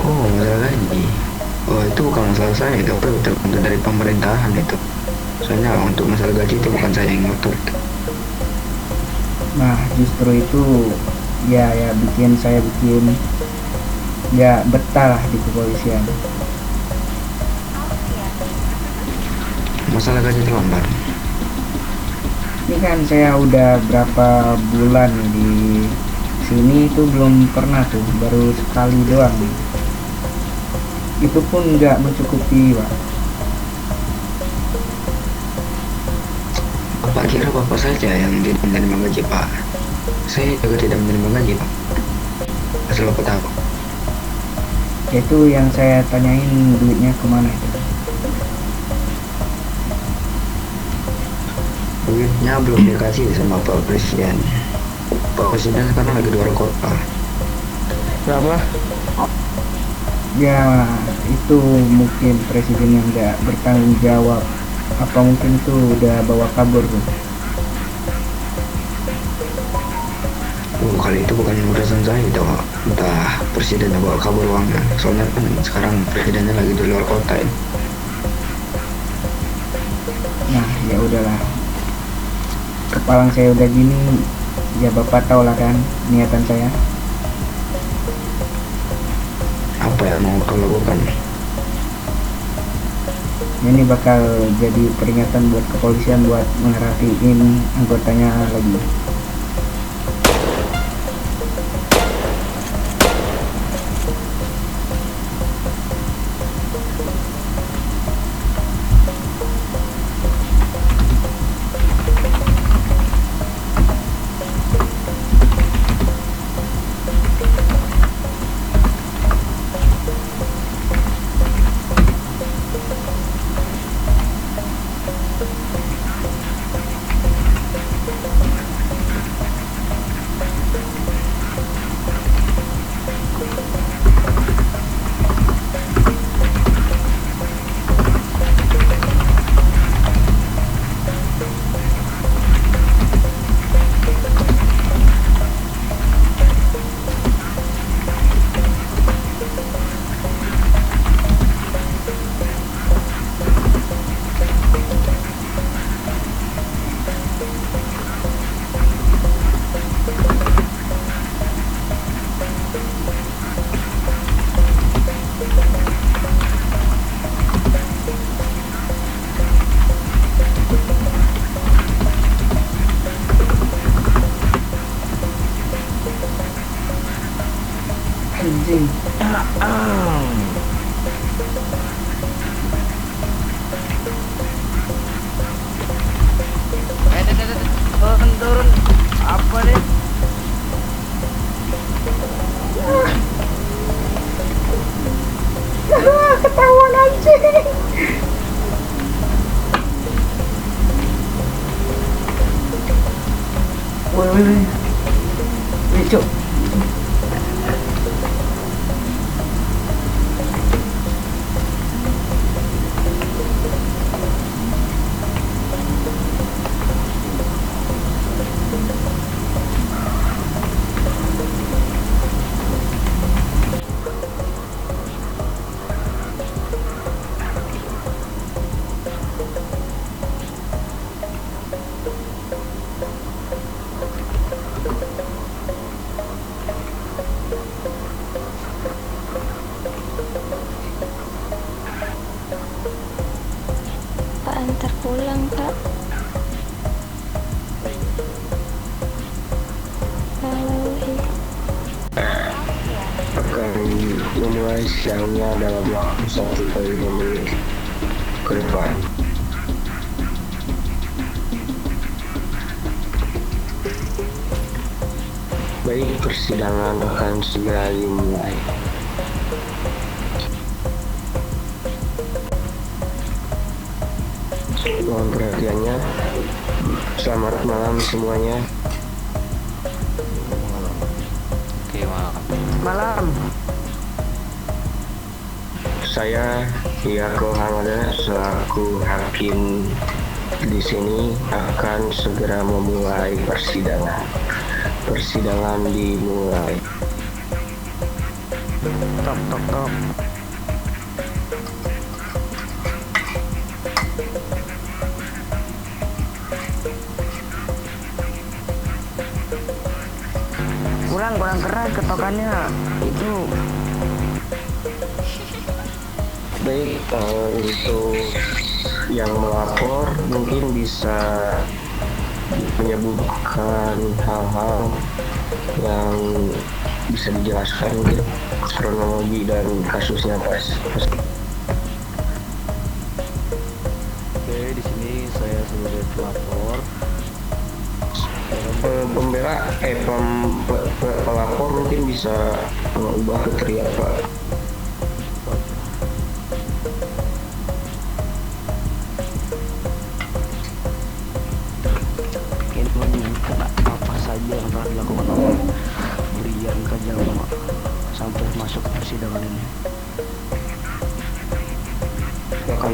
Oh, masalah gaji. Oh, itu bukan masalah saya, itu tergantung dari pemerintahan itu. Soalnya untuk masalah gaji itu bukan saya yang ngatur. Nah, justru itu ya bikin saya bikin ya betah lah di kepolisian. Masalah gaji terlambat. Ini kan saya udah berapa bulan nih di sini itu belum pernah tuh, baru sekali doang nih. Itu pun nggak mencukupi, Pak. Bapak kira bapak saja yang tidak menerima gaji, Pak? Saya juga tidak menerima gaji, Pak. Asal bapak tahu. Itu yang saya tanyain duitnya kemana itu. Duitnya belum dikasih sama Pak Presiden. Pak Presiden sekarang lagi di luar kota. Kenapa? Ya itu mungkin presiden yang nggak bertanggung jawab. Apa mungkin itu udah bawa kabur tuh. Oh, kali itu bukan urusan saya itu, Pak. Entah presidennya bawa kabur uangnya. Soalnya kan sekarang presidennya lagi di luar kota ya. Nah ya udahlah, kepalang saya udah gini, ya bapak tau lah kan niatan saya. Apa yang mau kau lakukan? Ini bakal jadi peringatan buat kepolisian buat merhatiin anggotanya lagi. Anjing. Turun, turun. Apa nih? Ketahuan anjing. Woi woi woi. Woi cuk. Pak antar pulang, Pak. Halo, Akan memulai siangnya dalam waktu 1 kali 5 menit ke depan. Baik, persidangan akan segera dimulai. Mohon perhatiannya. Selamat malam semuanya. Oke, malam. Saya Yako Hamada selaku hakim di sini akan segera memulai persidangan. Persidangan dimulai. tok tok tok. Kurang keras ketokannya itu. Baik, untuk yang melapor mungkin bisa menyebutkan hal-hal yang bisa dijelaskan mungkin kronologi dan kasusnya pas. Oke, di sini saya sebagai pelapor. Pelapor mungkin bisa ubah ke teriak, Pak. Ini menyebutkan apa saja yang telah dilakukan oleh Brian Kajama sampai masuk persidangan ini.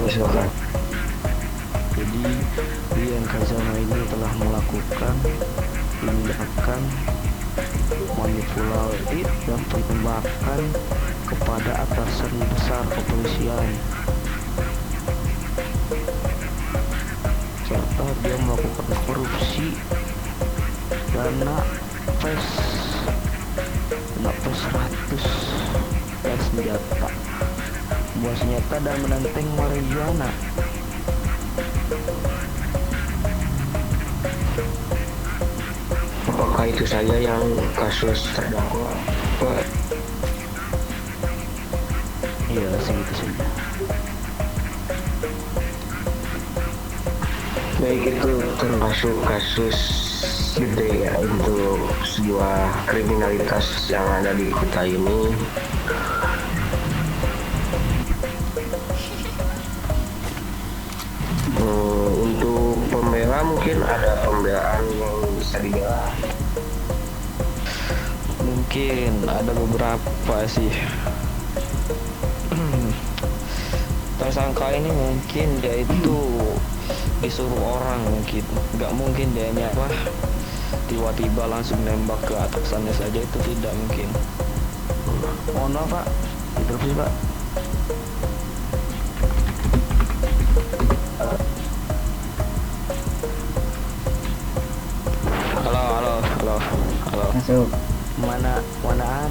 Silakan. Jadi Brian Kajama ini telah melakukan tindakan manipulatif dan penembakan kepada atasan besar kepolisian, serta dia melakukan korupsi dana pes 100 dan senjata, buah senjata dan menenteng marijuana. Apakah itu saja yang kasus terdakwa, Pak? Iya, segitu saja. Baik, itu termasuk kasus gede ya untuk sebuah kriminalitas yang ada di kota ini. Untuk pembela mungkin ada pembelaan yang bisa dibela. Mungkin ada beberapa sih. Tersangka ini mungkin dia itu disuruh orang, mungkin nggak mungkin dia ini apa tiba-tiba langsung nembak ke atasannya saja, itu tidak mungkin. Mohon maaf Pak, interupsi Pak. Halo. Masuk. Mana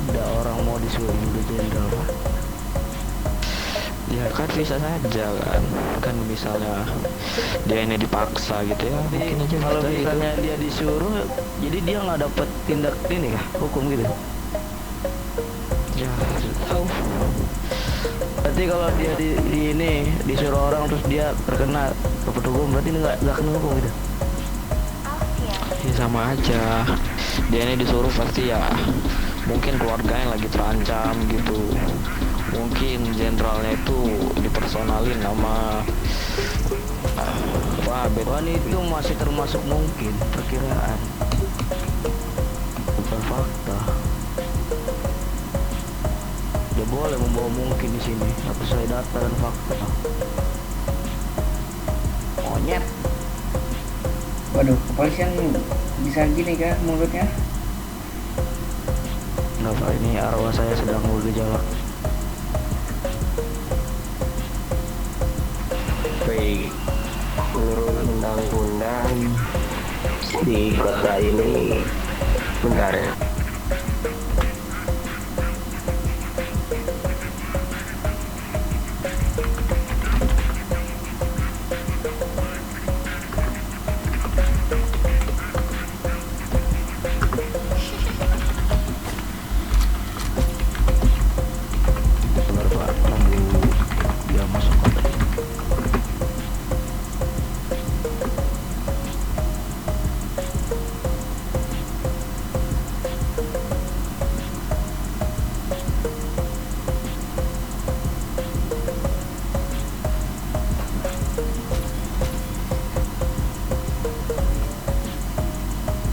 ada orang mau disuruh bunuh jenderal Pak? Ya kan bisa saja kan misalnya dia ini dipaksa gitu ya. Mungkin aja kalau misalnya dia disuruh, jadi dia nggak dapet tindak ini kah hukum gitu ya, tahu. Berarti kalau dia di ini disuruh orang terus dia terkena dapat hukum, berarti nggak kena hukum gitu ya? Sama aja, dia ini disuruh pasti ya, mungkin keluarganya lagi terancam gitu, mungkin jenderalnya itu dipersonalin sama Wah, itu masih termasuk mungkin perkiraan, bukan fakta. Ya boleh membawa mungkin di sini, tapi saya data dan fakta. Monyet. Waduh, kepolisian bisa gini kah mulutnya? Kenapa ini arwah saya sedang bergejala? Baik, menurut undang-undang di kota ini, bentar ya. Benar Pak, nunggu dia masuk kota.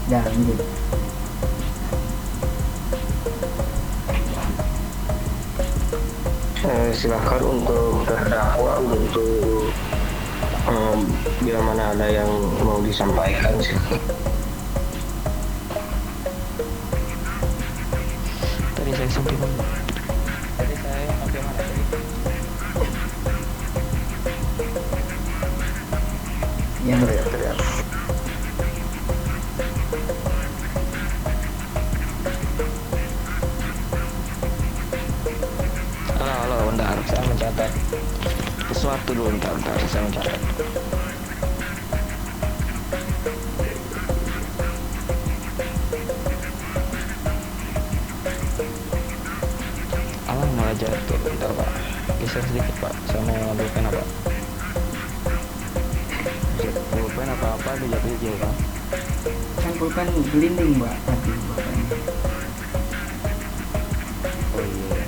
Dah lanjut. Silakan untuk terdakwa untuk bila mana ada yang mau disampaikan, silakan. Tadi saya sampaikan. yang Teriak. Halo, bentar, saya mencatat sesuatu dulu, bentar, saya mencatat. Alah, malah jatuh, bentar Pak, geser sedikit Pak, saya mau ngambil pena Pak. Pulpen apa-apa tuh jatuh Pak. kan pulpen gelinding mbak tadi bapaknya. Oh iya,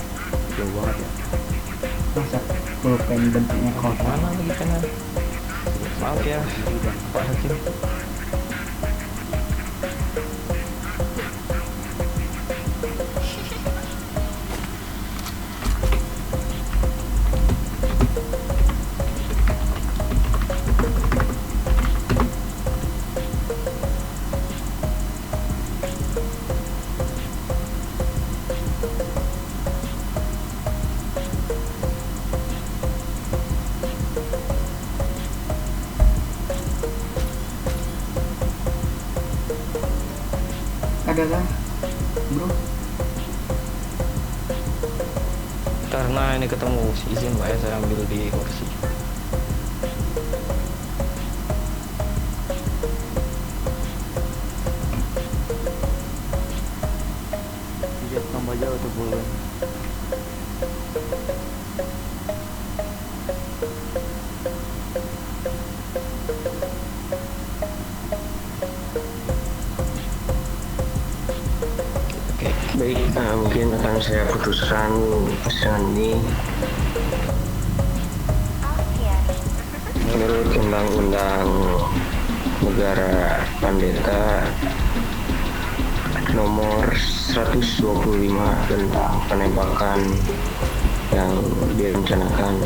jauh banget ya. Masa pulpen bentuknya kotak? Mana lagi pena? Maaf ya Pak Hakim. Adalah bro, Karena ini ketemu, izin Pak ya, saya ambil di kursi. Dia tambah jauh tuh pulpen. Oke. Baik, mungkin akan saya putuskan persidangan ini menurut Undang-Undang Negara Pandeta nomor 125 tentang penembakan yang direncanakan,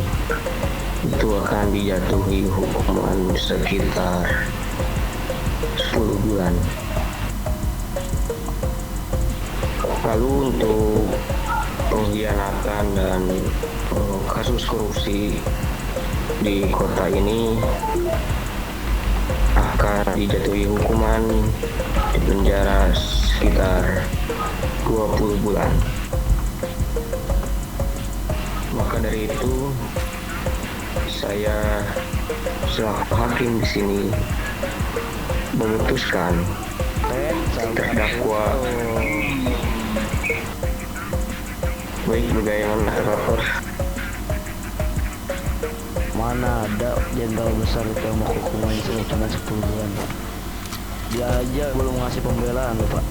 itu akan dijatuhi hukuman sekitar 10 bulan. Lalu untuk pengkhianatan dan kasus korupsi di kota ini akan dijatuhi hukuman di penjara sekitar 20 bulan. Maka dari itu, saya selaku hakim di sini memutuskan terdakwa. Baik, bagaimana rapor? Mana ada jenderal besar itu yang mau hukuman itu cuma 10 bulan. Dia aja belum ngasih pembelaan loh Pak.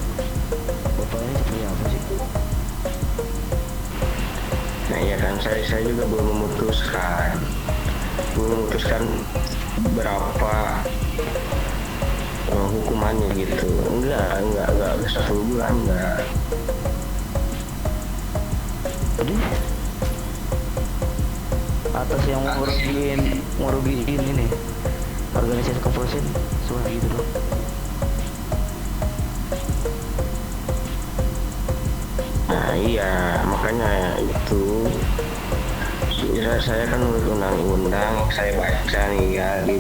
Bapak ini seperti apa sih? Nah ya kan, saya juga belum memutuskan berapa hukumannya gitu. Enggak 10 bulan enggak. Jadi atas yang ngerugiin ini organisasi kepolisian cuma gitu loh. Nah iya, makanya itu saya kan menurut undang-undang saya baca nih ya di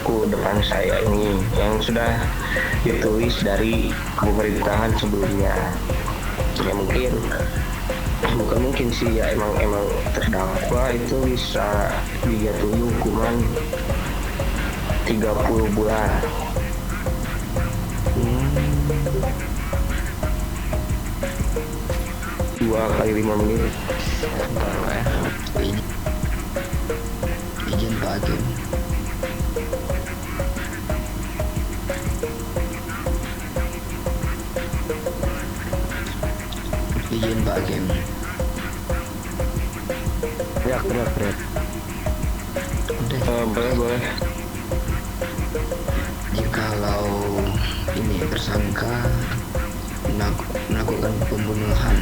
buku depan saya ini yang sudah ditulis dari pemerintahan sebelumnya. Ya mungkin bukan mungkin sih ya, emang terdakwa itu bisa dijatuhi hukuman 30 bulan. 2 kali 5 menit. Bentar Pak ya. Izin Pak Hakim. Izin Pak Hakim. Teriak. Boleh. Jikalau ini tersangka melakukan pembunuhan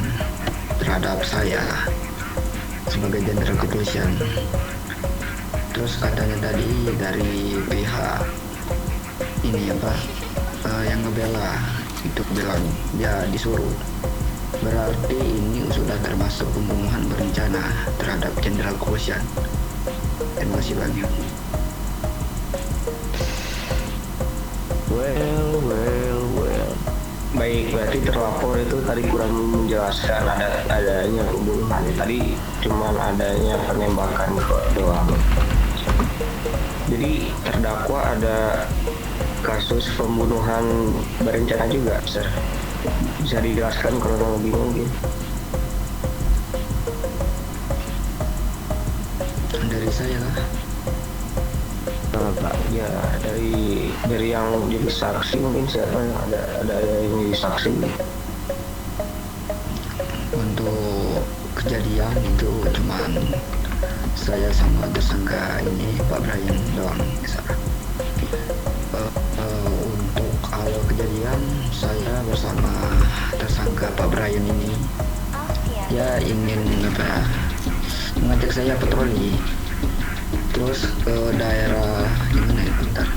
terhadap saya sebagai jenderal kepolisian, terus katanya tadi dari pihak ini apa yang ngebela itu bilang dia disuruh, berarti ini sudah termasuk pembunuhan berencana terhadap jenderal kepolisian. Terima kasih banyak. Well. Baik, berarti terlapor itu tadi kurang menjelaskan adanya pembunuhan. Tadi cuma adanya penembakan doang. Jadi terdakwa ada kasus pembunuhan berencana juga, sir. Bisa dijelaskan kronologi mungkin? Dari saya lah. Pak, ya dari yang jadi saksi mungkin siapa yang ada yang jadi saksi? Untuk kejadian itu cuman saya sama tersangka ini Pak Brian doang. Untuk awal kejadian saya bersama tersangka Pak Brian ini, ya ingin mengajak saya patroli terus ke daerah gimana ya, bentar,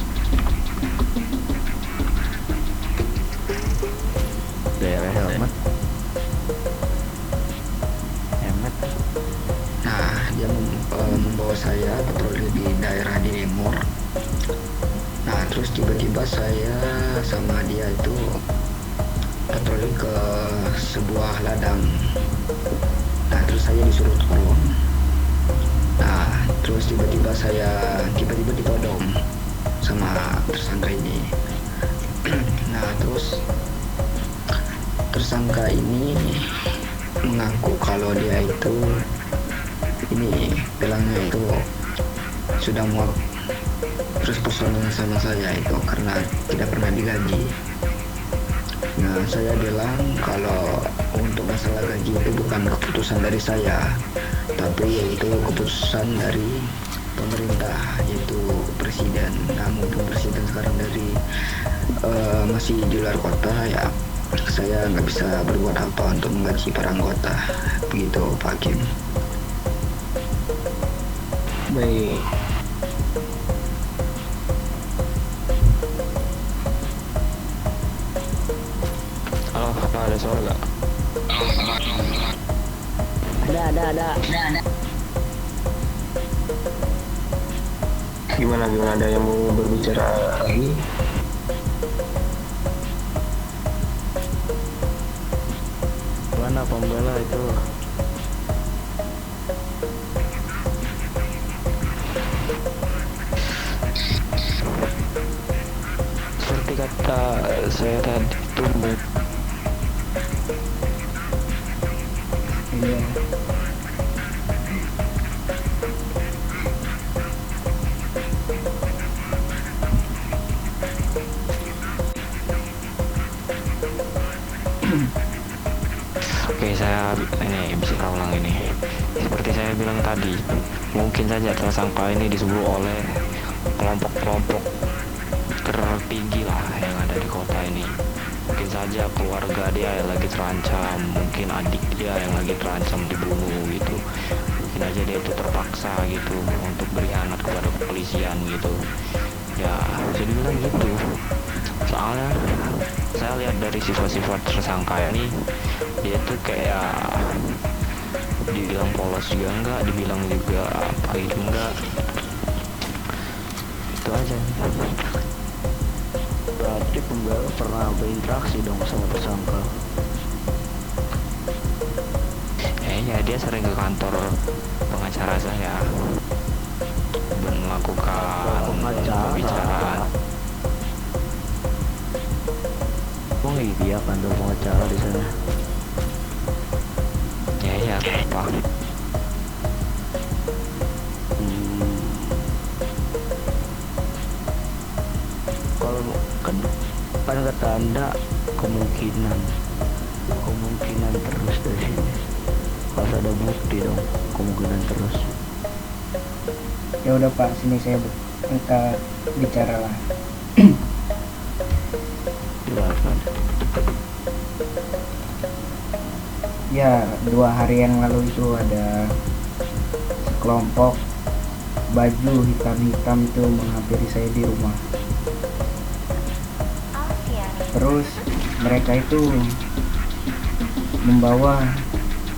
Daerah Helmet. nah dia membawa saya patroli di daerah Timur. Nah terus tiba-tiba saya sama dia itu patroli ke sebuah ladang. Nah terus saya disuruh turun. Nah terus tiba-tiba ditodong sama tersangka ini. Nah terus tersangka ini mengaku kalau dia itu bilangnya itu sudah muak terus personal sama saya itu karena tidak pernah digaji. Nah saya bilang kalau untuk masalah gaji itu bukan keputusan dari saya, tapi yaitu keputusan dari pemerintah, yaitu presiden. Nah mumpung presiden sekarang masih di luar kota, ya saya nggak bisa berbuat apa untuk menggaji para anggota, begitu Pak Hakim. Baik. Halo, ada suara nggak? Ada. Gimana ada yang mau berbicara lagi? Mana pembela itu? Seperti kata saya tadi tunggu. Iya. Oke, saya ini bisa ulang ini. Seperti saya bilang tadi, mungkin saja tersangka ini disebut oleh kelompok-kelompok tertinggi lah yang ada di kota ini. Mungkin saja keluarga dia yang lagi terancam, mungkin adik dia yang lagi terancam dibunuh gitu. Mungkin aja dia itu terpaksa gitu untuk berkhianat kepada kepolisian gitu. Ya, bisa dibilang gitu. Soalnya saya lihat dari sifat-sifat tersangka ini, dia tuh kayak dibilang polos juga enggak, dibilang juga apa gitu enggak. Itu aja. Berarti pembela pernah berinteraksi dong sama tersangka. Ya dia sering ke kantor pengacara saya dan melakukan pembicaraan. Oh iya, kantor pengacara di sana. Ya apa? Kalau kan kata Anda kemungkinan terus dari sini. Pas ada bukti dong, kemungkinan terus. Ya udah Pak, sini kita bicara lah. Silakan. Ya 2 hari yang lalu itu ada sekelompok baju hitam-hitam itu menghampiri saya di rumah. Terus mereka itu membawa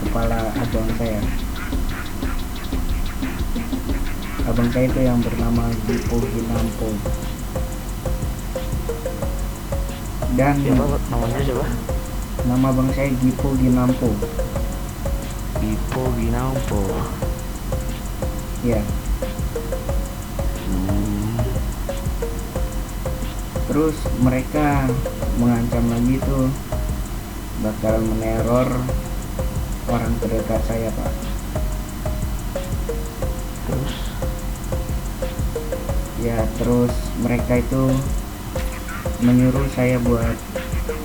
kepala abang saya. Abang saya itu yang bernama Dipo Ginampo. Dan Siapa namanya siapa? nama bang saya Gipo Ginampo. Ipo Ginampo. Ya. Terus mereka mengancam lagi tuh bakal meneror orang terdekat saya, Pak. Terus Ya, terus mereka itu menyuruh saya buat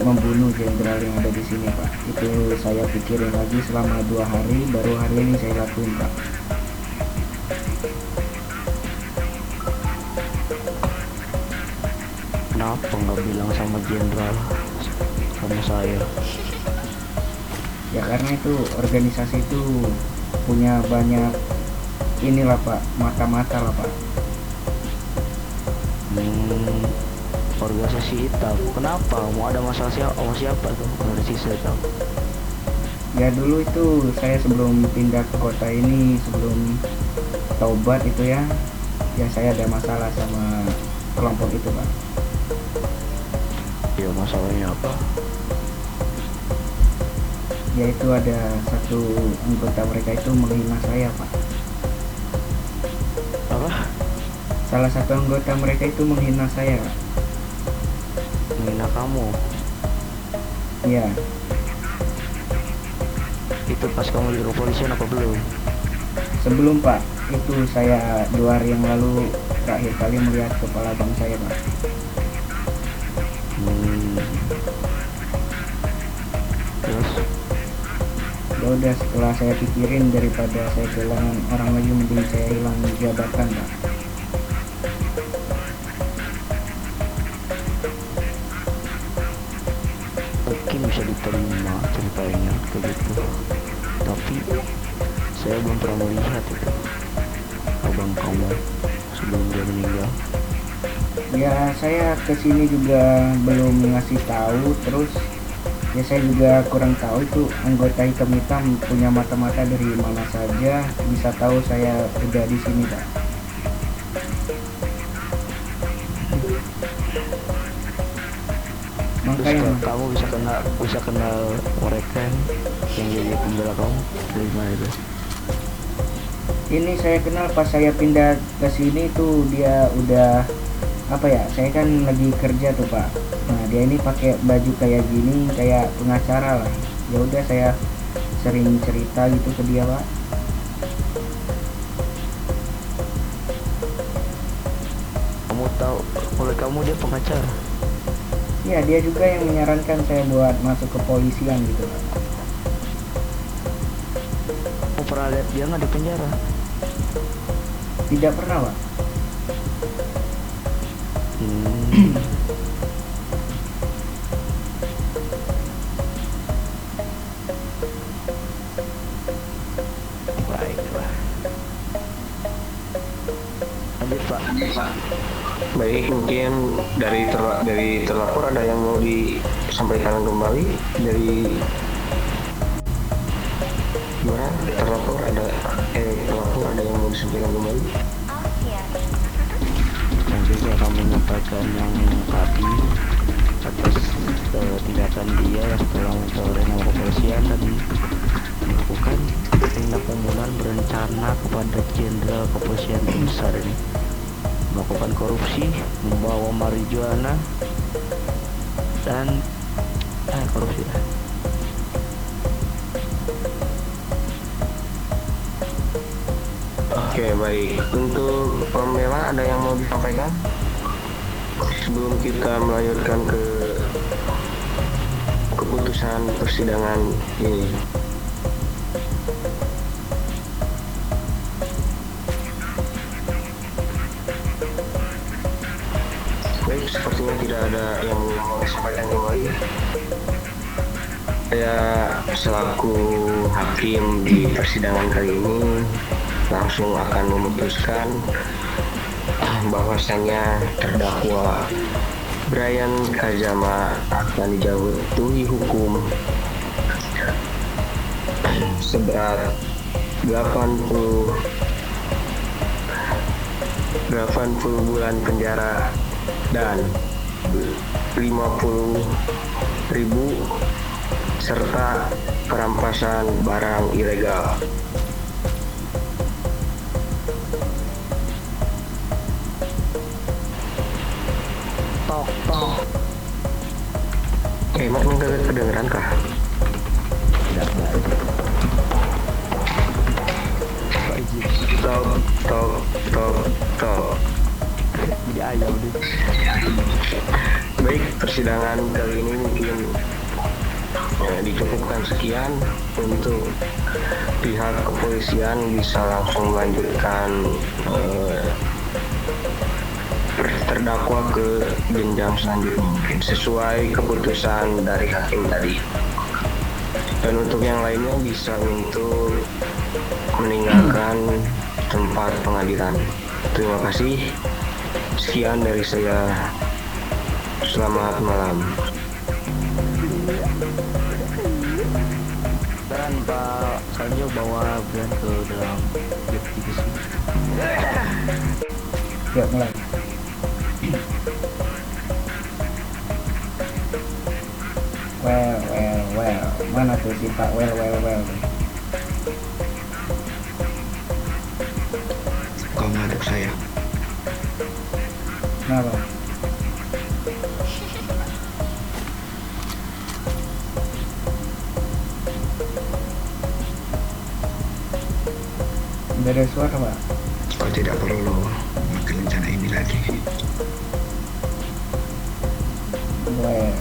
membunuh jenderal yang ada di sini, Pak. Itu saya pikirin lagi selama 2 hari, baru hari ini saya lakuin, Pak. kenapa nggak bilang sama jenderal sama saya? Ya karena itu organisasi itu punya banyak inilah, Pak, mata-mata lah, Pak. Organisasi hitam. Kenapa? Mau ada masalah sama siapa tuh? Organisasi hitam. Ya dulu itu saya sebelum pindah ke kota ini, sebelum taubat itu ya saya ada masalah sama kelompok itu, Pak. Ya masalahnya apa? Yaitu ada satu anggota mereka itu menghina saya, Pak. Apa? Salah satu anggota mereka itu menghina saya, Pak. Menghina kamu? Ya, Itu pas kamu di kepolisian apa belum? sebelum, Pak. Itu saya 2 hari yang lalu terakhir kali melihat kepala bang saya, Pak. Terus? Ya udah, setelah saya pikirin daripada saya kehilangan orang lagi, mending saya hilang jabatan, Pak. Mungkin bisa diterima ceritanya kayak gitu. Tapi saya belum pernah melihat itu abang kamu sebelum dia meninggal. Ya saya kesini juga belum ngasih tahu, terus ya saya juga kurang tahu itu anggota hitam-hitam punya mata-mata dari mana saja bisa tahu saya udah di sini, Pak. Terus Makanya kamu bisa kenal mereka yang jadi pembela kamu dari mana itu? ini saya kenal pas saya pindah ke sini tuh, dia udah apa ya, saya kan lagi kerja tuh, Pak. Nah dia ini pakai baju kayak gini, kayak pengacara lah. Ya udah saya sering cerita gitu ke dia, Pak. Kamu tahu oleh kamu dia pengacara? Ya dia juga yang menyarankan saya buat masuk ke polisian gitu, Pak. Kamu pernah lihat dia nggak di penjara? Tidak pernah, Pak. Baiklah. Lanjut Pak. Baik, mungkin dari terlapor ada yang mau disampaikan kembali dari gimana? Terlapor ada yang mau disampaikan kembali? Dan juga kami menyampaikan yang tadi atas tindakan dia setelah memperoleh nama kepolisian dan melakukan tindak pembunuhan berencana kepada jenderal kepolisian besar ini, melakukan korupsi, membawa marijuana dan korupsi lah. Oke, baik. Untuk pembela ada yang mau disampaikan sebelum kita melanjutkan ke keputusan persidangan ini? Baik, sepertinya tidak ada yang mau disampaikan kembali. Saya selaku hakim di persidangan kali ini langsung akan memutuskan bahwasannya terdakwa Brian Kazama akan dijatuhi hukum seberat 80 bulan penjara dan 50.000 serta perampasan barang ilegal. Tok tok. Mak nggak kedengeran kah? Tidak ada. Pak izin. Tok tok tok tok. Jadi ayam deh. Baik, persidangan kali ini mungkin dicukupkan sekian. Untuk pihak kepolisian bisa langsung melanjutkan terdakwa ke jenjang selanjutnya mungkin sesuai keputusan dari hakim tadi. Dan untuk yang lainnya bisa untuk meninggalkan tempat pengadilan. Terima kasih. Sekian dari saya. Selamat malam. Dan Pak Sanjo bawa Brian ke dalam divisi. Yuk mulai. Well, mana tuh si Pak well. Kau ngaduk saya. Kenapa? Beda suara, Pak. Kau tidak perlu memakai rencana ini lagi. Well.